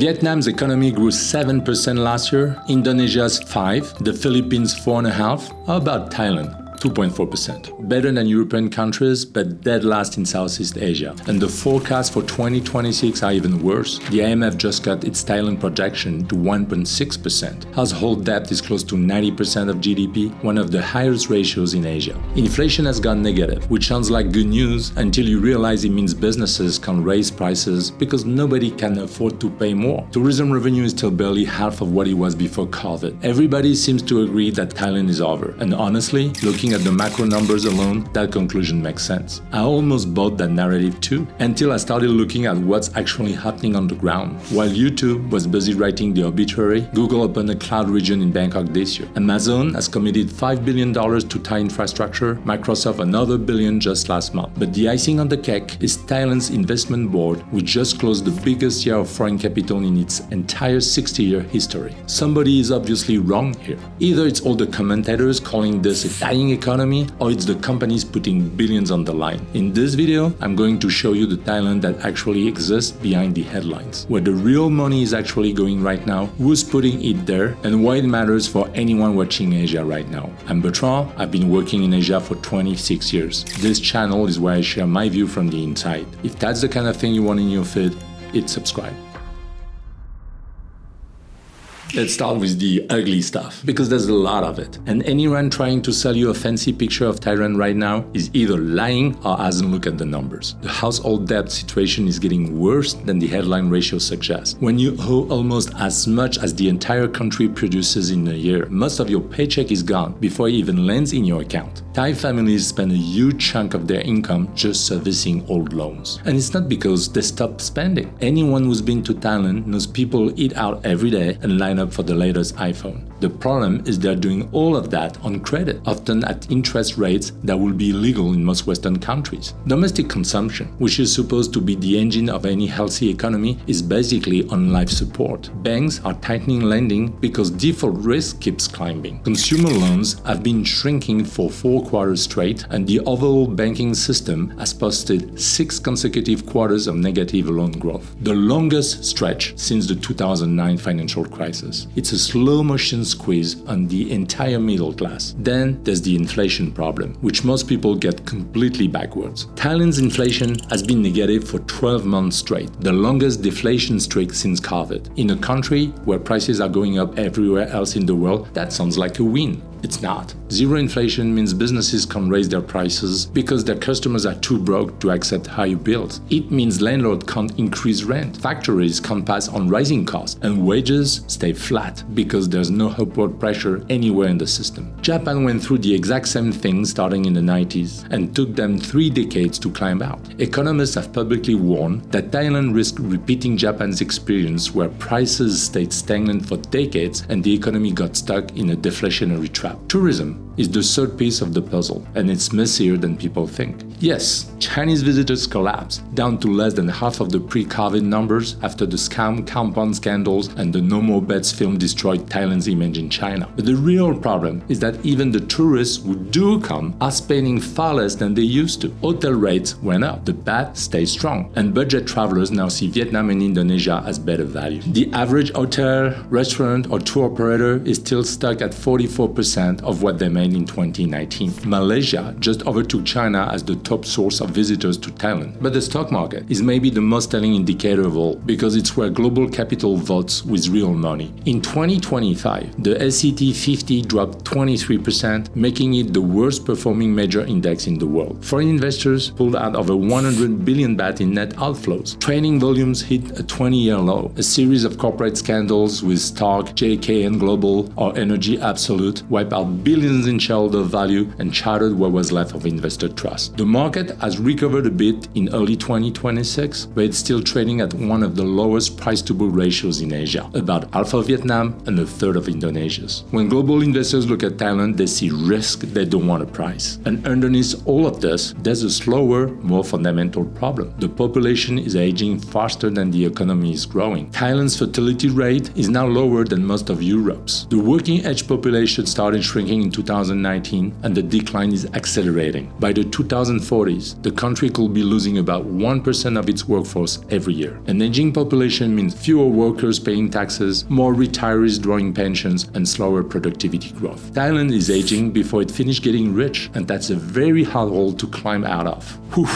Vietnam's economy grew 7% last year, Indonesia's 5%, the Philippines 4.5%. How about Thailand? 2.4%. Better than European countries, but dead last in Southeast Asia. And the forecasts for 2026 are even worse. The IMF just cut its Thailand projection to 1.6%. Household debt is close to 90% of GDP, one of the highest ratios in Asia. Inflation has gone negative, which sounds like good news until you realize it means businesses can raise prices because nobody can afford to pay more. Tourism revenue is still barely half of what it was before COVID. Everybody seems to agree that Thailand is over. And honestly, looking at the macro numbers alone, that conclusion makes sense. I almost bought that narrative too, until I started looking at what's actually happening on the ground. While YouTube was busy writing the obituary, Google opened a cloud region in Bangkok this year. Amazon has committed $5 billion to Thai infrastructure, Microsoft another $1 billion just last month. But the icing on the cake is Thailand's investment board, which just closed the biggest year of foreign capital in its entire 60-year history. Somebody is obviously wrong here. Either it's all the commentators calling this a dying economy, or it's the companies putting billions on the line. In this video, I'm going to show you the Thailand that actually exists behind the headlines, where the real money is actually going right now, who's putting it there, and why it matters for anyone watching Asia right now. I'm Bertrand, I've been working in Asia for 26 years. This channel is where I share my view from the inside. If that's the kind of thing you want in your feed, hit subscribe. Let's start with the ugly stuff, because there's a lot of it. And anyone trying to sell you a fancy picture of Thailand right now is either lying or hasn't looked at the numbers. The household debt situation is getting worse than the headline ratio suggests. When you owe almost as much as the entire country produces in a year, most of your paycheck is gone before it even lands in your account. Thai families spend a huge chunk of their income just servicing old loans. And it's not because they stopped spending. Anyone who's been to Thailand knows people eat out every day and line up for the latest iPhone. The problem is they're doing all of that on credit, often at interest rates that will be illegal in most Western countries. Domestic consumption, which is supposed to be the engine of any healthy economy, is basically on life support. Banks are tightening lending because default risk keeps climbing. Consumer loans have been shrinking for 4 quarters straight, and the overall banking system has posted 6 consecutive quarters of negative loan growth, the longest stretch since the 2009 financial crisis. It's a slow-motion squeeze on the entire middle class. Then there's the inflation problem, which most people get completely backwards. Thailand's inflation has been negative for 12 months straight, the longest deflation streak since COVID. In a country where prices are going up everywhere else in the world, that sounds like a win. It's not. Zero inflation means businesses can raise their prices because their customers are too broke to accept higher bills. It means landlords can't increase rent, factories can't pass on rising costs, and wages stay flat because there's no upward pressure anywhere in the system. Japan went through the exact same thing starting in the 90s and took them 3 decades to climb out. Economists have publicly warned that Thailand risks repeating Japan's experience where prices stayed stagnant for decades and the economy got stuck in a deflationary trap. Tourism is the third piece of the puzzle, and it's messier than people think. Yes, Chinese visitors collapsed, down to less than half of the pre-COVID numbers after the scam compound scandals and the No More Bets film destroyed Thailand's image in China. But the real problem is that even the tourists who do come are spending far less than they used to. Hotel rates went up, the baht stays strong, and budget travelers now see Vietnam and Indonesia as better value. The average hotel, restaurant, or tour operator is still stuck at 44% of what they made in 2019. Malaysia just overtook China as the top source of visitors to Thailand. But the stock market is maybe the most telling indicator of all, because it's where global capital votes with real money. In 2025, the S&P 50 dropped 23%, making it the worst performing major index in the world. Foreign investors pulled out over 100 billion baht in net outflows. Trading volumes hit a 20-year low. A series of corporate scandals with Stark, JKN Global, or Energy Absolute wiped out billions in shareholder value and shattered what was left of investor trust. The market has recovered a bit in early 2026, but it's still trading at one of the lowest price-to-book ratios in Asia, about half of Vietnam and a third of Indonesia's. When global investors look at Thailand, they see risk they don't want to price. And underneath all of this, there's a slower, more fundamental problem. The population is aging faster than the economy is growing. Thailand's fertility rate is now lower than most of Europe's. The working-age population started started shrinking in 2019 and the decline is accelerating. By the 2040s, the country could be losing about 1% of its workforce every year. An aging population means fewer workers paying taxes, more retirees drawing pensions, and slower productivity growth. Thailand is aging before it finished getting rich, and that's a very hard hole to climb out of. Whew.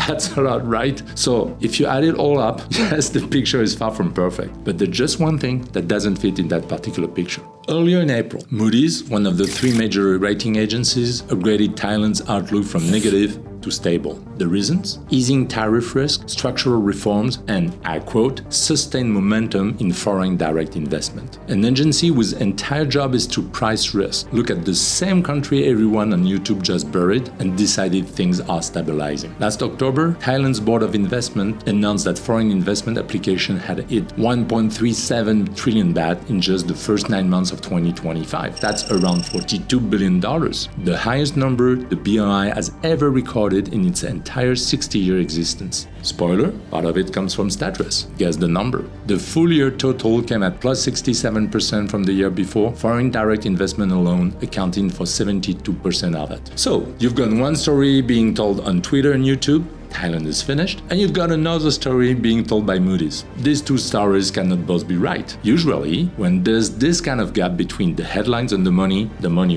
That's a lot, right? So if you add it all up, yes, the picture is far from perfect. But there's just one thing that doesn't fit in that particular picture. Earlier in April, Moody's, one of the three major rating agencies, upgraded Thailand's outlook from negative to stable. The reasons? Easing tariff risk, structural reforms, and, I quote, sustained momentum in foreign direct investment. An agency whose entire job is to price risk, look at the same country everyone on YouTube just buried, and decided things are stabilizing. Last October, Thailand's Board of Investment announced that foreign investment application had hit 1.37 trillion baht in just the first 9 months of 2025. That's around $42 billion, the highest number the BRI has ever recorded in its entire 60-year existence. Spoiler, part of it comes from Statrys. Guess the number. The full year total came at plus 67% from the year before, foreign direct investment alone accounting for 72% of it. So, you've got one story being told on Twitter and YouTube, Thailand is finished, and you've got another story being told by Moody's. These two stories cannot both be right. Usually, when there's this kind of gap between the headlines and the money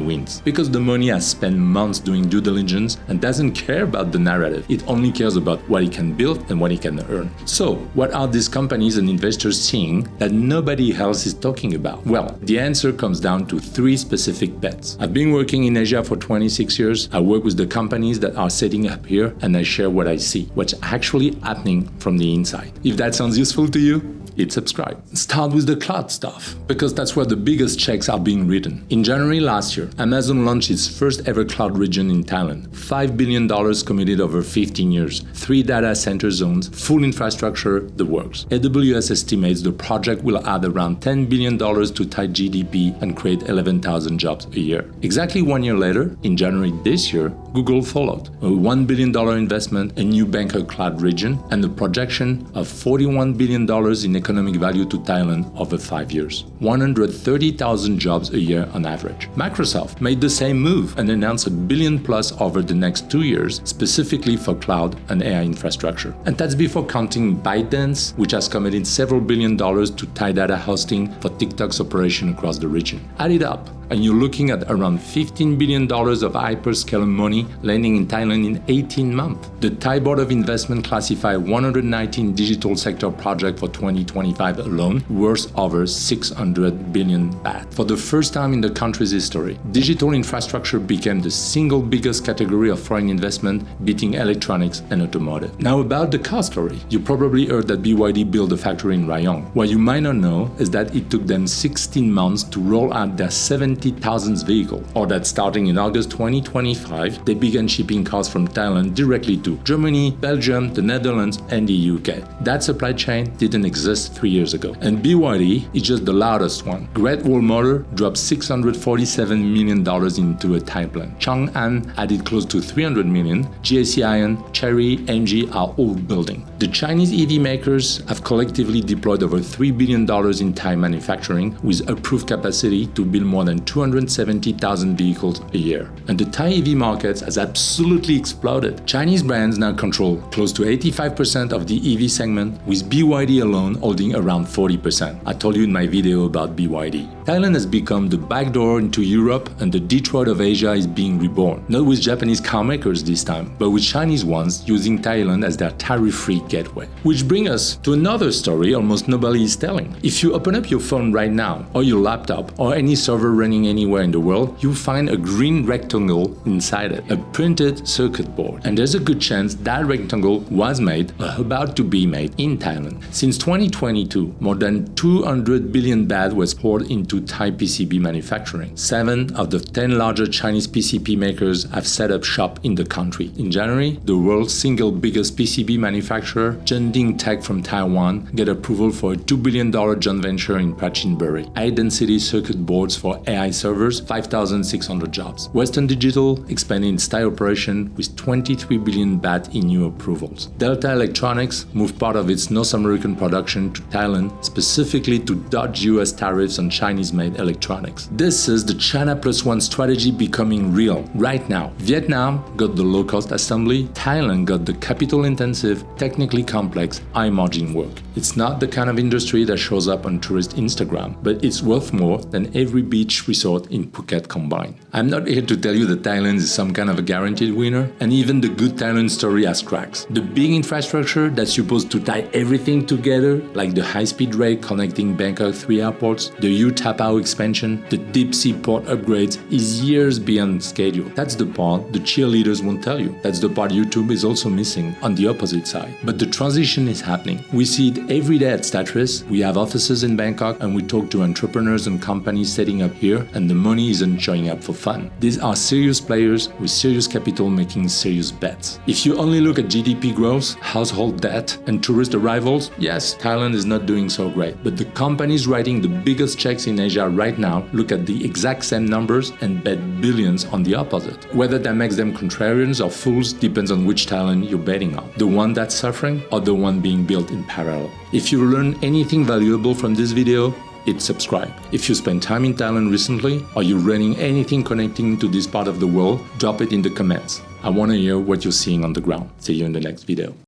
wins. Because the money has spent months doing due diligence and doesn't care about the narrative. It only cares about what it can build and what it can earn. So, what are these companies and investors seeing that nobody else is talking about? Well, the answer comes down to three specific bets. I've been working in Asia for 26 years. I work with the companies that are setting up here, and I share what I see, what's actually happening from the inside. If that sounds useful to you, hit subscribe. Start with the cloud stuff, because that's where the biggest checks are being written. In January last year, Amazon launched its first ever cloud region in Thailand. $5 billion committed over 15 years, 3 data center zones, full infrastructure, the works. AWS estimates the project will add around $10 billion to Thai GDP and create 11,000 jobs a year. Exactly 1 year later, in January this year, Google followed. A $1 billion investment, a new banker cloud region, and a projection of $41 billion in economic value to Thailand over 5 years. 130,000 jobs a year on average. Microsoft made the same move and announced $1 billion plus over the next 2 years, specifically for cloud and AI infrastructure. And that's before counting ByteDance, which has committed several $billion to Thai data hosting for TikTok's operation across the region. Add it up, and you're looking at around $15 billion of hyperscaler money landing in Thailand in 18 months. The Thai Board of Investment classified 119 digital sector projects for 2025 alone, worth over 600 billion baht. For the first time in the country's history, digital infrastructure became the single biggest category of foreign investment, beating electronics and automotive. Now about the car story. You probably heard that BYD built a factory in Rayong. What you might not know is that it took them 16 months to roll out their 70,000th vehicle, or that starting in August 2025, they began shipping cars from Thailand directly to Germany, Belgium, the Netherlands, and the UK. That supply chain didn't exist 3 years ago. And BYD is just the loudest one. Great Wall Motor dropped $647 million into a Thai plant. Chang'an added close to $300 million. GAC Iron, Chery, MG are all building. The Chinese EV makers have collectively deployed over $3 billion in Thai manufacturing, with approved capacity to build more than 270,000 vehicles a year. And the Thai EV market has absolutely exploded. Chinese brands now control close to 85% of the EV segment, with BYD alone holding around 40%. I told you in my video about BYD. Thailand has become the backdoor into Europe, and the Detroit of Asia is being reborn. Not with Japanese car makers this time, but with Chinese ones using Thailand as their tariff-free gateway. Which brings us to another story almost nobody is telling. If you open up your phone right now, or your laptop, or any server running anywhere in the world, you'll find a green rectangle inside it, a printed circuit board. And there's a good chance that rectangle was made or about to be made in Thailand. Since 2022, more than 200 billion baht was poured into Thai PCB manufacturing. 7 of the 10 larger Chinese PCB makers have set up shop in the country. In January, the world's single biggest PCB manufacturer infrastructure, Junding Tech from Taiwan get approval for a $2 billion joint venture in Prachinburi. High-density circuit boards for AI servers, 5,600 jobs. Western Digital expanding its Thai operation with 23 billion baht in new approvals. Delta Electronics moved part of its North American production to Thailand, specifically to dodge US tariffs on Chinese-made electronics. This is the China Plus One strategy becoming real right now. Vietnam got the low-cost assembly, Thailand got the capital-intensive, technically complex, high-margin work. It's not the kind of industry that shows up on tourist Instagram, but it's worth more than every beach resort in Phuket combined. I'm not here to tell you that Thailand is some kind of a guaranteed winner, and even the good Thailand story has cracks. The big infrastructure that's supposed to tie everything together, like the high-speed rail connecting Bangkok 3 airports, the U Tapao expansion, the deep-sea port upgrades, is years beyond schedule. That's the part the cheerleaders won't tell you. That's the part YouTube is also missing on the opposite side. But the transition is happening. We see it every day at Statrys. We have offices in Bangkok and we talk to entrepreneurs and companies setting up here, and the money isn't showing up for fun. These are serious players with serious capital making serious bets. If you only look at GDP growth, household debt, and tourist arrivals, yes, Thailand is not doing so great. But the companies writing the biggest checks in Asia right now look at the exact same numbers and bet billions on the opposite. Whether that makes them contrarians or fools depends on which Thailand you're betting on. The one that's suffering or the one being built in parallel. If you learn anything valuable from this video, hit subscribe. If you spent time in Thailand recently or you're running anything connecting to this part of the world, drop it in the comments. I want to hear what you're seeing on the ground. See you in the next video.